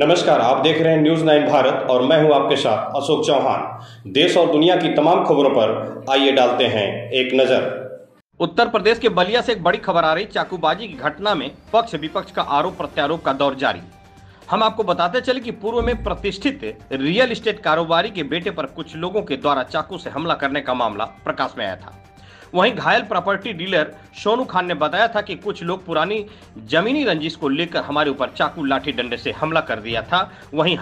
नमस्कार, आप देख रहे हैं न्यूज 9 भारत और मैं हूं आपके साथ अशोक चौहान। देश और दुनिया की तमाम खबरों पर आइए डालते हैं एक नजर। उत्तर प्रदेश के बलिया से एक बड़ी खबर आ रही। चाकूबाजी की घटना में पक्ष विपक्ष का आरोप प्रत्यारोप का दौर जारी। हम आपको बताते चले कि पूर्व में प्रतिष्ठित रियल एस्टेट कारोबारी के बेटे पर कुछ लोगों के द्वारा चाकू से हमला करने का मामला प्रकाश में आया था। वहीं घायल प्रॉपर्टी डीलर सोनू खान ने बताया था कि कुछ लोग पुरानी जमीनी रंजिश को लेकर हमारे ऊपर चाकू लाठी डंडे से हमला कर दिया था। वहीं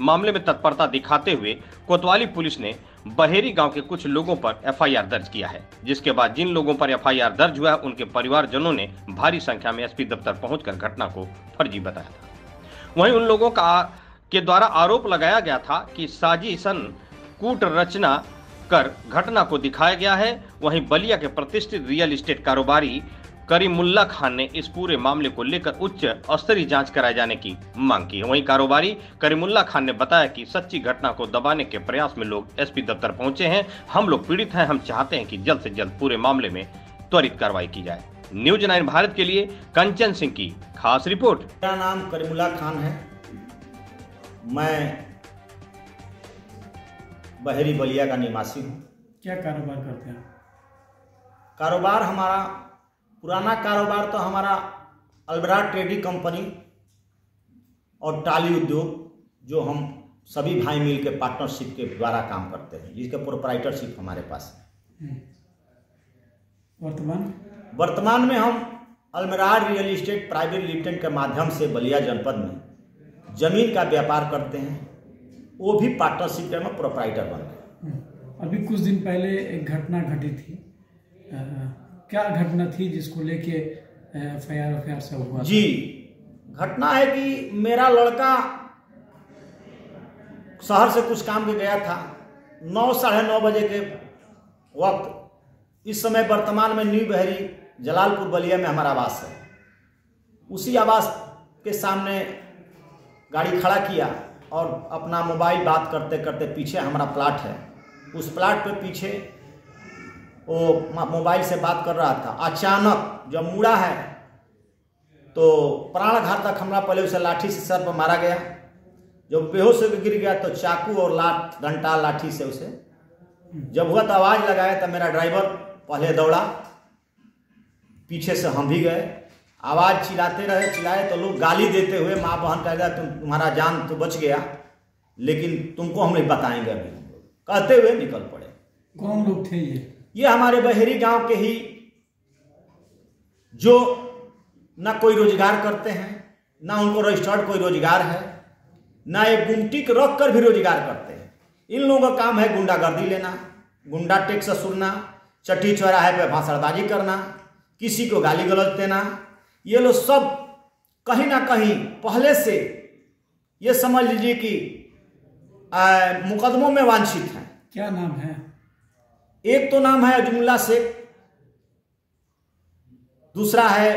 मामले में तत्परता दिखाते हुए कोतवाली पुलिस ने बहेरी गांव के कुछ लोगों पर एफआईआर दर्ज किया है, जिसके बाद जिन लोगों पर एफआईआर दर्ज हुआ है उनके परिवारजनों ने भारी संख्या में एसपी दफ्तर पहुंचकर घटना को फर्जी बताया था। वहीं उन लोगों के द्वारा आरोप लगाया गया था कि साजिशन कूट रचना कर घटना को दिखाया गया है। वहीं बलिया के प्रतिष्ठित रियल एस्टेट कारोबारी करीमुल्ला खान ने इस पूरे मामले को लेकर उच्च स्तरीय जांच कराए जाने की मांग की है। वहीं कारोबारी करीमुल्ला खान ने बताया कि सच्ची घटना को दबाने के प्रयास में लोग एसपी दफ्तर पहुंचे हैं। हम लोग पीड़ित हैं, हम चाहते हैं कि जल्द से जल्द पूरे मामले में त्वरित कार्रवाई की जाए। न्यूज 9 भारत के लिए कंचन सिंह की खास रिपोर्ट। मेरा नाम करीमुल्ला खान है। मैं बहेरी बलिया का निवासी हूँ। क्या कारोबार करते हैं? कारोबार हमारा पुराना कारोबार तो हमारा अलबरा ट्रेडिंग कंपनी और टाली उद्योग, जो हम सभी भाई मिल के पार्टनरशिप के द्वारा काम करते हैं, जिसके प्रोप्राइटरशिप हमारे पास है। वर्तमान में हम अलमरार रियल एस्टेट प्राइवेट लिमिटेड के माध्यम से बलिया जनपद में जमीन का व्यापार करते हैं, वो भी पार्टनरशिप में प्रोप्राइटर बन गए। अभी कुछ दिन पहले एक घटना घटी थी, क्या घटना थी जिसको लेके एफआईआर सब हुआ? जी, घटना है कि मेरा लड़का शहर से कुछ काम के गया था 9 साढ़े 9 बजे के वक्त। इस समय वर्तमान में न्यू बहेरी जलालपुर बलिया में हमारा आवास है। उसी आवास के सामने गाड़ी खड़ा किया और अपना मोबाइल बात करते करते, पीछे हमारा प्लाट है, उस प्लाट पे पीछे वो मोबाइल से बात कर रहा था। अचानक जब मुड़ा है तो प्राणघातक हमला, पहले उसे लाठी से सर पर मारा गया। जब बेहोश होकर गिर गया तो चाकू और डंडा लाठी से उसे जब हुआ तो आवाज़ लगाया, तो मेरा ड्राइवर पहले दौड़ा, पीछे से हम भी गए। आवाज़ चिल्लाए तो लोग गाली देते हुए माँ बहन कह दिया तुम्हारा जान तो बच गया, लेकिन तुमको हम नहीं बताएंगे अभी, कहते हुए निकल पड़े। कौन लोग थे ये हमारे बहेरी गांव के ही, जो ना कोई रोजगार करते हैं, ना उनको रजिस्टर्ड कोई रोजगार है, ना एक गुमटी रख कर भी रोजगार करते हैं। इन लोगों का काम है गुंडागर्दी लेना, गुंडा टैक्स वसूलना, चट्टी चौराहे पे भाषणबाजी करना, किसी को गाली गलौज देना। ये लोग सब कहीं ना कहीं पहले से ये समझ लीजिए कि मुकदमों में वांछित हैं। क्या नाम है? एक तो नाम है अजमुल्ला शेख, दूसरा है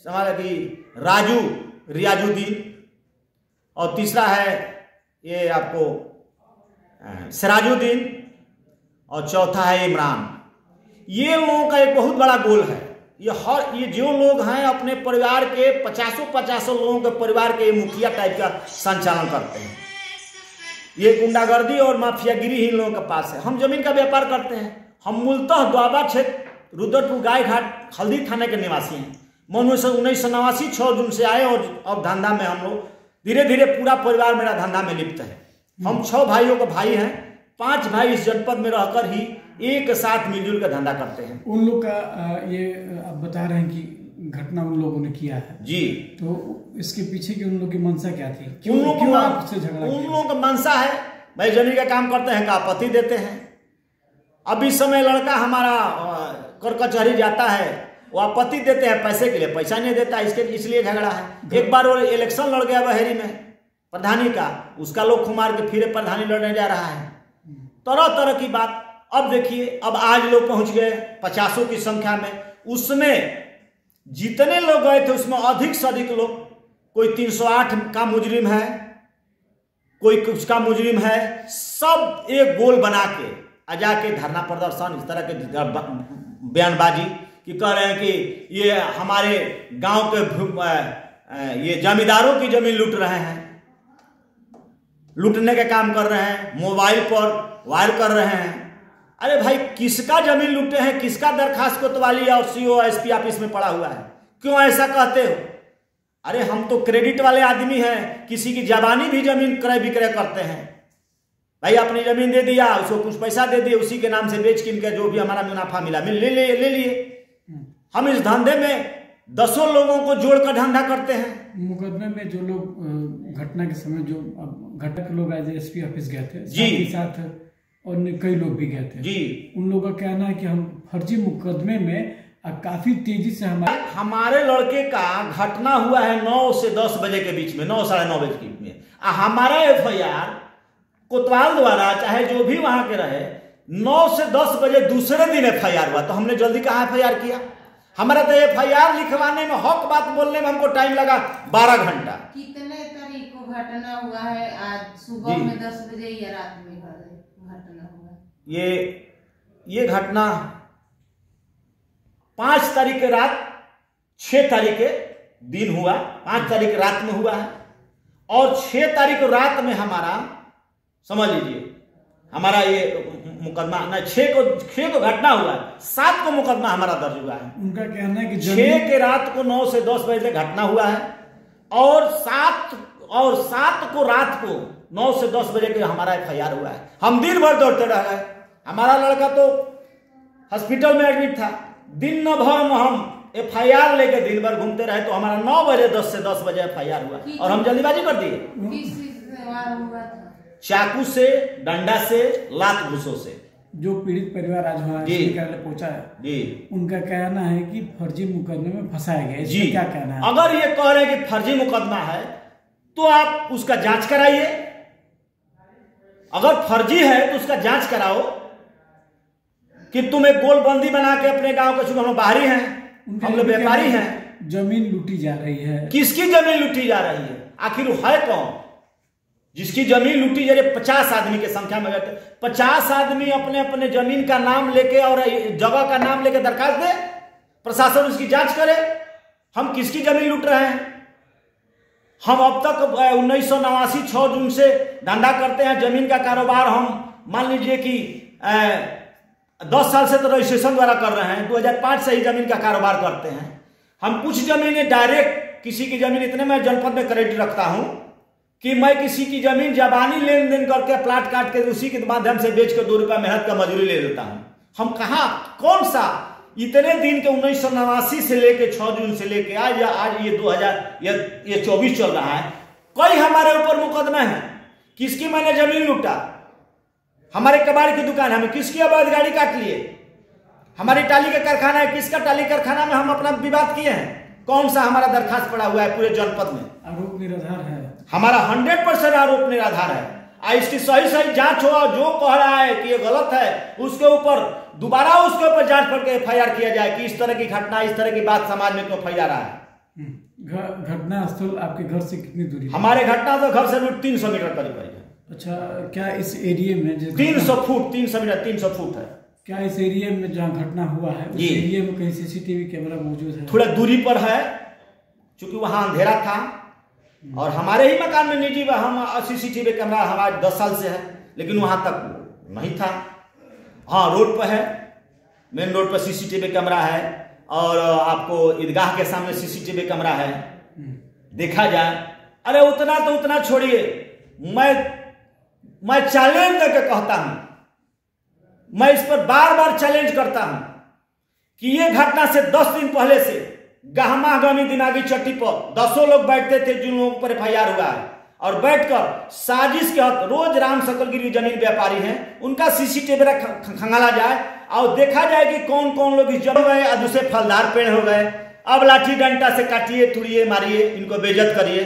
हमारा कि राजू रियाजुद्दीन, और तीसरा है ये आपको सिराजुद्दीन, और चौथा है इमरान। ये लोगों का एक बहुत बड़ा गोल है। ये जो लोग हैं अपने परिवार के 50 लोगों के परिवार के मुखिया टाइप का संचालन करते हैं। ये गुंडागर्दी और माफियागिरी ही इन लोगों के पास है। हम जमीन का व्यापार करते हैं। हम मूलतः द्वाबा क्षेत्र रुद्रपुर गाय घाट हल्दी थाने के निवासी हैं। मैं 1989 6 जून से आए और अब धंधा में हम लोग धीरे धीरे पूरा परिवार मेरा धंधा में लिप्त है। हम 6 भाइयों के भाई हैं। 5 भाई इस जनपद में रहकर ही एक साथ मिलजुल कर धंधा करते हैं। उन लोग का ये आप बता रहे हैं कि घटना उन लोगों ने किया है जी, तो इसके पीछे की उन लोगों की मंशा क्या थी? क्यों आपसे झगड़ा? उन लोगों का मंशा है भाई जमीन का काम करते हैं, का आपत्ति देते हैं। अब इस समय लड़का हमारा कर कचहरी जाता है, वो आपत्ति देते हैं, पैसे के लिए पैसा नहीं देता, इसलिए झगड़ा है। एक बार वो इलेक्शन लड़ गया बहेरी में प्रधानी का, उसका लोग खुमार के फिर प्रधानी लड़ने जा रहा है। तरह तरह की बात। अब देखिए, अब आज लोग पहुंच गए 50 की संख्या में। उसमें जितने लोग गए थे उसमें अधिक से अधिक लोग, कोई 308 का मुजरिम है, कोई कुछ का मुजरिम है, सब एक गोल बना के अजा के धरना प्रदर्शन, इस तरह के बयानबाजी कि कह रहे हैं कि ये हमारे गांव के ये जमींदारों की जमीन लूट रहे हैं। लूटने के काम कर रहे हैं, मोबाइल पर वायर कर रहे हैं। अरे भाई, किसका जमीन लूटे हैं, किसका दरखास्त कोतवाली और सीओ एसपी ऑफिस में पड़ा हुआ है? क्यों ऐसा कहते हो? अरे हम तो क्रेडिट वाले आदमी हैं, किसी की जबानी भी जमीन क्रय विक्रय करते हैं। भाई अपनी जमीन दे दिया, उसको कुछ पैसा दे दिए, उसी के नाम से बेच किन के जो भी हमारा मुनाफा मिला ले लिए। हम इस धंधे में 10 लोगों को जोड़कर धंधा करते हैं। मुकदमे में जो लोग घटना के समय जो घटक लोग आज एसपी ऑफिस गए थे, जी, साथ और कई लोग भी गए थे जी, उन लोगों का कहना है कि हम फर्जी मुकदमे में काफी तेजी से हमारे लड़के का घटना हुआ है 9 से 10 बजे के बीच में, 9 साढ़े 9 बजे के बीच में। हमारा FIR कोतवाल द्वारा चाहे जो भी वहां के रहे 9 से 10 बजे दूसरे दिन FIR हुआ, तो हमने जल्दी कहा FIR किया। हमारा तो FIR लिखवाने में, हक बात बोलने में हमको टाइम लगा 12 घंटा। कितने तारीख को घटना हुआ है? आज सुबह में 10 बजे या रात में घटना हुआ? ये घटना 5 तारीख के रात, 6 तारीख के दिन हुआ। 5 तारीख रात में हुआ है और 6 तारीख को रात में हमारा, समझ लीजिए, हमारा ये मुकदमा ना 6 को घटना हुआ है, 7 को मुकदमा हमारा दर्ज हुआ है। उनका कहना है कि 6 के रात को 9 से 10 बजे घटना हुआ है और 7 को रात को 9 से 10 बजे के हमारा FIR हुआ है। हम दिन भर दौड़ते रह गए। हमारा लड़का तो हॉस्पिटल में एडमिट था। दिन भर हम FIR लेके दिन भर घूमते रहे, तो हमारा 9 बजे 10 से 10 बजे FIR हुआ और हम जल्दीबाजी कर दिए। किस चीज से वार हुआ था? चाकू से, डंडा से, लात घूसों से। जो पीड़ित परिवार आज वहाँ पहुंचा है जी, उनका कहना है कि फर्जी मुकदमे में फंसाया गया। जी, क्या कहना है? अगर ये कह रहे हैं कि फर्जी मुकदमा है तो आप उसका जांच कराइए। अगर फर्जी है तो उसका जांच कराओ कि तुम एक गोलबंदी बना के अपने गांव के, चूंकि हम बाहरी हैं, हम लोग व्यापारी हैं। जमीन लूटी जा रही है। किसकी जमीन लूटी जा रही है? आखिर है कौन जिसकी जमीन लूटी जा रही है? 50 आदमी के संख्या में बैठे 50 आदमी अपने अपने जमीन का नाम लेके और जगह का नाम लेके दरखास्त दे, प्रशासन उसकी जांच करे। हम किसकी जमीन लूट रहे हैं? हम अब तक 1989 6 जून से धंधा करते हैं, जमीन का कारोबार हम मान लीजिए कि 10 साल से तो रजिस्ट्रेशन द्वारा कर रहे हैं। 2005 से ही जमीन का कारोबार करते हैं। हम कुछ जमीनें डायरेक्ट, किसी की जमीन, इतने मैं जनपद में क्रेडिट रखता हूं कि मैं किसी की जमीन जबानी लेन देन करके प्लाट काट के उसी के माध्यम से बेच के 2 रुपया मेहनत का मजदूरी ले लेता हूं। हम कहा कौन सा इतने दिन के 1989 से लेके 6 जून से लेके आज ये 2024 चल रहा है, कई हमारे ऊपर मुकदमा है। किसकी मैंने जमीन लूटा? हमारे कबाड़ की दुकान, हमें किसकी अवैध गाड़ी काट लिए? हमारी टाली का कारखाना है, किसका टाली कारखाना में हम अपना विवाद किए हैं? कौन सा हमारा दरखास्त पड़ा हुआ है पूरे जनपद में? आरोप निराधार है हमारा। 100% आरोप निराधार है। इसकी सही जांच हो और जो कह रहा है कि ये गलत है उसके ऊपर दोबारा उसके ऊपर जांच करके FIR किया जाए कि इस तरह की घटना, इस तरह की बात समाज में क्यों फैला रहा है। घटना स्थल आपके घर से कितनी दूरी? हमारे घटना तो घर से 300 मीटर करीब है। अच्छा, क्या इस एरिया में 300 फुट 300 मीटर 300 फुट है? क्या इस एरिया में जहाँ घटना हुआ है उस एरिया में कहीं CCTV कैमरा मौजूद है? थोड़ा दूरी पर है, क्योंकि वहां अंधेरा था और हमारे ही मकान में निजी हम CCTV कैमरा हमारे 10 साल से है, लेकिन वहां तक नहीं था। हाँ, रोड पर है, मेन रोड पर CCTV कैमरा है और आपको ईदगाह के सामने CCTV कैमरा है। देखा जाए, अरे उतना तो उतना छोड़िए, मैं चैलेंज करके कहता हूं, मैं इस पर बार बार चैलेंज करता हूं कि ये घटना से 10 दिन पहले से गहमागहमी दिमागी चट्टी पर 10 लोग बैठते थे जिन लोगों पर FIR हुआ है, और बैठकर साजिश के हद रोज राम सकलगिरी जमीन व्यापारी हैं, उनका CCTV खंगाला जाए और देखा जाए कि कौन कौन लोग इस जगह गए और दूसरे फलदार पेड़ हो गए। अब लाठी डंडा से काटिए, तुड़िए, मारिए, इनको बेइज्जत करिए।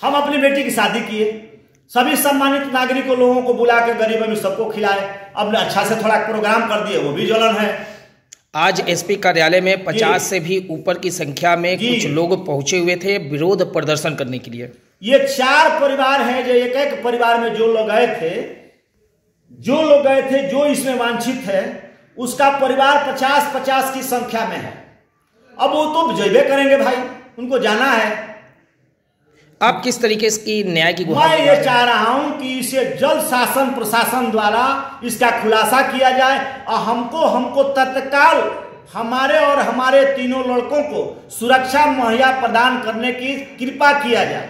हम अपनी बेटी की शादी किए, सभी सम्मानित नागरिकों लोगों को बुला के गरीबों में सबको खिलाए। अब अच्छा से थोड़ा प्रोग्राम कर दिए, वो भी जलन है। आज एसपी कार्यालय में 50 से भी ऊपर की संख्या में कुछ लोग पहुंचे हुए थे विरोध प्रदर्शन करने के लिए। ये 4 परिवार हैं जो एक परिवार में जो लोग गए थे, जो इसमें वांछित है उसका परिवार 50 की संख्या में है। अब वो तो जेबे करेंगे भाई, उनको जाना है। आप किस तरीके की न्याय की गुहार मैं ये चाह रहा हूं कि इसे जल्द शासन प्रशासन द्वारा इसका खुलासा किया जाए और हमको तत्काल हमारे और हमारे तीनों लड़कों को सुरक्षा मुहैया प्रदान करने की कृपा किया जाए,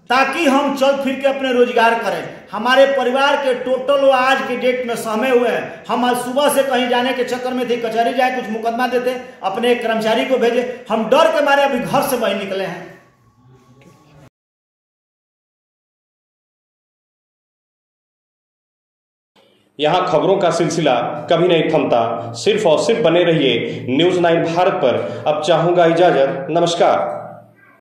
ताकि हम चल फिर के अपने रोजगार करें। हमारे परिवार के टोटल आज के डेट में सहमे हुए हैं। हम आज सुबह से कहीं जाने के चक्कर में थे, कचहरी जाए कुछ मुकदमा देते, अपने कर्मचारी को भेजे, हम डर के मारे अभी घर से बाहर निकले हैं। यहाँ खबरों का सिलसिला कभी नहीं थमता। सिर्फ और सिर्फ बने रहिए न्यूज़ 9 भारत पर। अब चाहूंगा इजाजत। नमस्कार।